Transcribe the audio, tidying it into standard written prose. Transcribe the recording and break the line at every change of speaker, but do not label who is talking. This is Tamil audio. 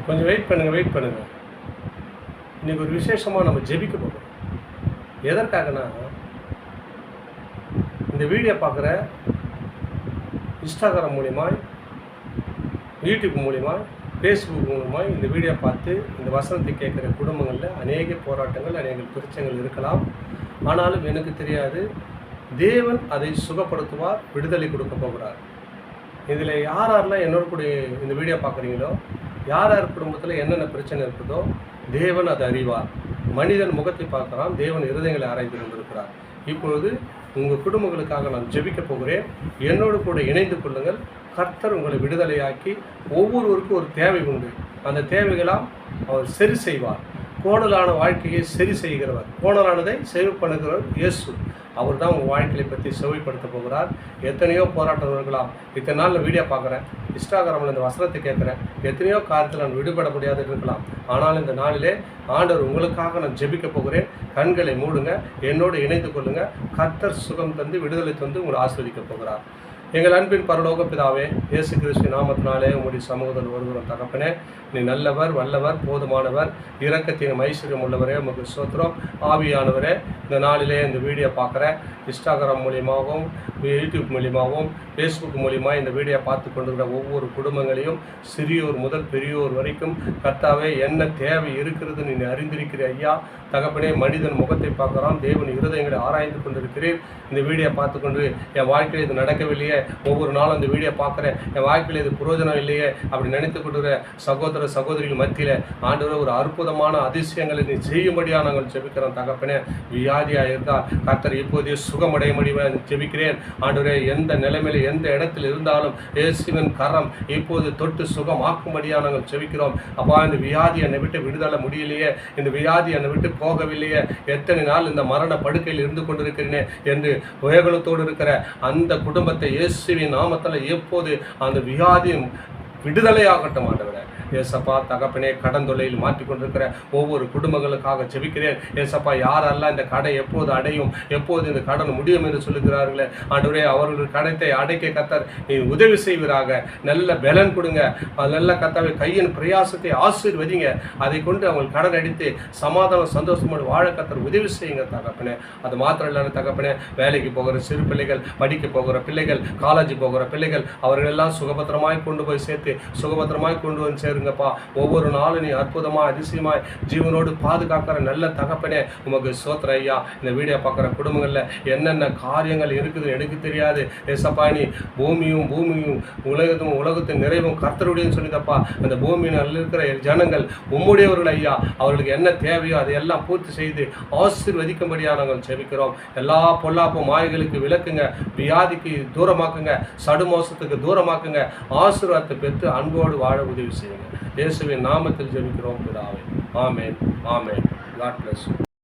கொஞ்சம் வெயிட் பண்ணுங்கள். இன்றைக்கி ஒரு விசேஷமாக நம்ம ஜெபிக்க போகிறோம். எதற்காகனா, இந்த வீடியோ பார்க்குற இன்ஸ்டாகிராம் மூலிமா, யூடியூப் மூலிமா, ஃபேஸ்புக் மூலமா இந்த வீடியோ பார்த்து இந்த வசனத்தை கேட்குற குடும்பங்களில் அநேக போராட்டங்கள், அநேக பிரச்சனைகள் இருக்கலாம். ஆனாலும் எனக்கு தெரியாது, தேவன் அதை சுகப்படுத்துவார், விடுதலை கொடுக்க போகிறார். இதில் யாரெல்லாம் என்னோட கூட இந்த வீடியோ பார்க்குறீங்களோ, யார் குடும்பத்தில் என்னென்ன பிரச்சனை இருக்குதோ தேவன் அதை அறிவார். மனிதன் முகத்தை பார்க்குறான், தேவன் இருதயங்களை ஆராய்ந்து கொண்டிருக்கிறார். இப்பொழுது உங்கள் குடும்பங்களுக்காக நான் ஜெபிக்க போகிறேன். என்னோடு கூட இணைந்து கொள்ளுங்கள். கர்த்தர் உங்களை விடுதலையாக்கி, ஒவ்வொருவருக்கும் ஒரு தேவை உண்டு, அந்த தேவைகளாம் அவர் சரி செய்வார். கோணலான வாழ்க்கையை சரி செய்கிறவர், கோணலானதை செவி பண்ணுகிறவர் இயேசு. அவர் தான் உங்கள் வாழ்க்கையை பற்றி செவிப்படுத்த போகிறார். எத்தனையோ போராட்டம் இருக்கலாம். இத்தனை நாள் நான் வீடியோ பார்க்குறேன், இன்ஸ்டாகிராமில் இந்த வசனத்தை கேட்குறேன், எத்தனையோ காரியத்தில் நான் விடுபட முடியாது இருக்கலாம். ஆனால் இந்த நாளிலே ஆண்டவர் உங்களுக்காக நான் ஜெபிக்க போகிறேன். கண்களை மூடுங்க, என்னோடு இணைந்து கொள்ளுங்கள். கர்த்தர் சுகம் தந்து விடுதலை தந்து உங்களை ஆஸ்வதிக்க போகிறார். எங்கள் அன்பின் பரலோக பிதாவே, இயேசு கிறிஸ்து நாமத்தினாலே உங்களுடைய சமூகத்தில் வருகிறோம். தகப்பனே, நீ நல்லவர், வல்லவர், போதுமானவர், இரக்கத்தின் ஐஸ்வர்யம் உள்ளவரே, உங்களுக்கு ஸ்தோத்திரம். ஆவியானவரே, இந்த நாளிலே இந்த வீடியோ பார்க்குற இன்ஸ்டாகிராம் மூலியமாகவும், யூடியூப் மூலியமாகவும், ஃபேஸ்புக் மூலிமா இந்த வீடியோ பார்த்து கொண்டிருக்கிற ஒவ்வொரு குடும்பங்களையும், சிறியோர் முதல் பெரியோர் வரைக்கும் கர்த்தாவே என்ன தேவை இருக்கிறது நீ அறிந்திருக்கிற ஐயா. தகப்பனே, மனிதன் முகத்தை பார்க்குறான், தேவன் இருதயங்களை ஆராய்ந்து கொண்டிருக்கிறேன். இந்த வீடியோ பார்த்து கொண்டு என் வாழ்க்கையில் இது நடக்கவில்லையே, ஒவ்வொரு நாளும் இந்த வீடியோ பார்க்குறேன், என் வாழ்க்கையில் இது புரோஜனம் இல்லையே அப்படி நினைத்து கொண்டிருக்கிற சகோதர சகோதரிகள் மத்தியில் ஆண்டவரே ஒரு அற்புதமான அதிசயங்களை நீ செய்யும்படியாக நாங்கள் ஜெபிக்கிறோம். தகப்பனே, வியாதியாக இருந்தால் கர்த்தர் இப்போதே சுகமடைய முடியும் ஜெபிக்கிறேன். ஆண்டவரே, எந்த நிலைமையில் எந்த இடத்தில் இருந்தாலும் இயேசுவின் கரம் இப்போது தொட்டு சுகமாக்கும்படியாக நாங்கள் ஜெபிக்கிறோம். அப்பா, இந்த வியாதி என்னை விட்டு விடுதலை முடியலையே, இந்த வியாதி என்னை விட்டு போகவில்லையே, எத்தனை நாள் இந்த மரண படுக்கையில் இருந்து கொண்டிருக்கிறேனே என்று வேகலத்தோடு இருக்கிற அந்த குடும்பத்தை இயேசுவின் நாமத்தில் எப்போது அந்த வியாதியும் விடுதலையாகட்டும். ஆண்டவரே, ஏசப்பா தகப்பனே, கடன் தொல்லையில் மாற்றிக்கொண்டிருக்கிற ஒவ்வொரு குடும்பங்களுக்காக ஜெபிக்கிறேன். ஏசப்பா, யாரெல்லாம் இந்த கடை எப்போது அடையும், எப்போது இந்த கடன் முடியும் என்று சொல்லுகிறார்களே, ஆண்டவரே, அவர்கள் கடத்தை அடைக்க கர்த்தர் நீ உதவி செய்வீராக. நல்ல பலன் கொடுங்க, நல்ல கர்த்தாவே கையின் பிரயாசத்தை ஆசீர்வதிங்க. அதை கொண்டு அவங்க கடன் அடித்து சமாதானம் சந்தோஷமோடு வாழ கர்த்தர் உதவி செய்யுங்க தகப்பனே. அது மாத்திரம் இல்லாத தகப்பனே, வேலைக்கு போகிற சிறு பிள்ளைகள், படிக்க போகிற பிள்ளைகள், காலேஜ் போகிற பிள்ளைகள், அவர்கள் எல்லாம் சுகபத்திரமாய் கொண்டு போய் சேர்த்து சுகபத்திரமாய் கொண்டு வந்து சேருங்கப்பா. ஒவ்வொரு நாளும் நீ அற்புதமாக அதிசயமாய் ஜீவனோடு பாதுகாக்கிற நல்ல தகப்பனே, உமக்கு ஸ்தோத்திர ஐயா. இந்த வீடியோ பார்க்குற குடும்பங்களில் என்னென்ன காரியங்கள் இருக்குது எனக்கு தெரியாது. ஏசப்பா, நீ பூமியும் உலகத்தின் நிறைவும் கர்த்தருடையன்னு சொல்லிதப்பா. அந்த பூமியில் இருக்கிற ஜனங்கள் உம்முடையவர்கள் ஐயா. அவர்களுக்கு என்ன தேவையோ அதையெல்லாம் பூர்த்தி செய்து ஆசீர்வதிக்கும்படியாக நாங்கள் ஜெபிக்கிறோம். எல்லா பொல்லாப்பு மாய்களுக்கு விலக்குங்க, வியாதிக்கு தூரமாக்குங்க, சடுமோசத்துக்கு தூரமாக்குங்க, ஆசீர்வாதத்தை பெற்று அன்போடு வாழ உதவி செய்யுங்க. இயேசுவின் நாமத்தில் ஜெபிக்கிறோம் பிதாவே. ஆமென், ஆமென். God bless you.